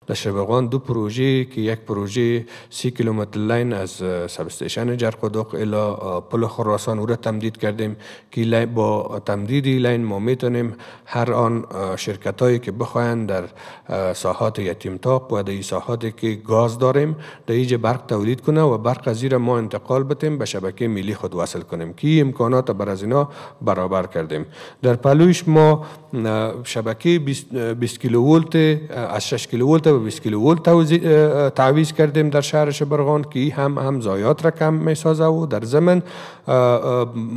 در شبرغان دو پروژه که یک پروژه 30 کیلومتر لاین از سب استیشن جرقدوق الی پل خراسان او را تمدید کردیم که با تمدید لاین ما میتونیم هر آن شرکت هایی که بخواهند در ساحات یتیمتاق و در ساحاتی که گاز داریم در اینجا برق تولید کنه و برق از زیر ما انتقال بتیم به شبکه ملی خود وصل کنیم که امکانات بر از اینا برابر کردیم. در پلویش ما شبکه 20 کیلوولت از 6 کیلوولت به 20 کیلوولت تعویض کردیم در شهر شبرغان که هم ضایعات را کم میسازه و در ضمن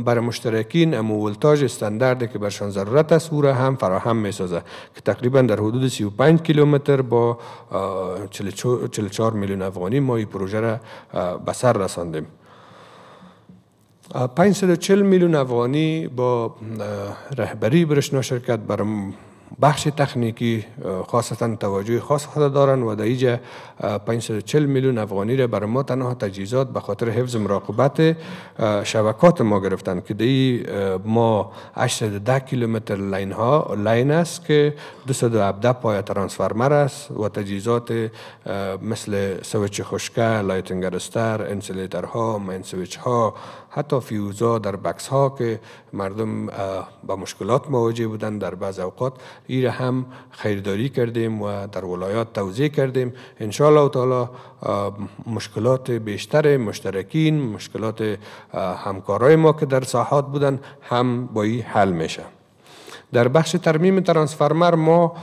برای مشترکین ولتاژ استانداردی که برشان ضرورت است او را هم فراهم میسازه که تقریبا در حدود 35 کیلومتر با 44 میلیون افغانی ما این پروژه را به سر رساندیم. 540 میلیون افغانی با رهبری برشنا شرکت بر بخش تکنیکی خاصتا توجه خاص خود دارند و در اینجا 540 میلیون افغانی را برای ما تنها تجهیزات به خاطر حفظ مراقبت شبکات ما گرفتند که در ما 810 کیلومتر لاین است که 217 پای ترانسفرمر است و تجهیزات مثل سویچ خشکه، لایتنگ ارستر، انسولیترها، مین سویچ ها، حتی فیوزا در بکس ها که مردم با مشکلات مواجه بودند در بعض اوقات این را هم خریداری کردیم و در ولایات توزیع کردیم. ان شاء الله تعالی مشکلات بیشتر مشترکین، مشکلات همکارای ما که در ساحات بودن هم با این حل میشه. در بخش ترمیم ترانسفرمر ما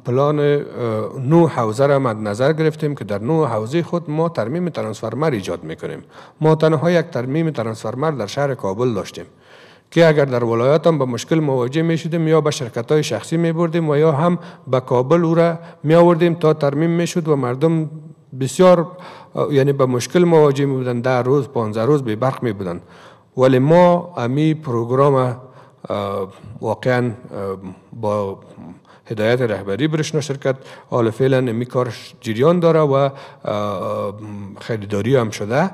پلان 9 حوزه را مد نظر گرفتیم که در 9 حوزه خود ما ترمیم ترانسفرمر ایجاد میکنیم. ما تنها یک ترمیم ترانسفرمر در شهر کابل داشتیم که اگر در ولایات هم به مشکل مواجه می شدیم یا به شرکت های شخصی می بردیم و یا هم به کابل او را می آوردیم تا ترمیم می شد و مردم بسیار یعنی به مشکل مواجه می بودند. 10 روز 15 روز به برق می بودند. ولی ما امی پروگرام واقعا با هدایت رهبری برشنا شرکت حال فعلا امی کارش جریان داره و خریداری هم شده.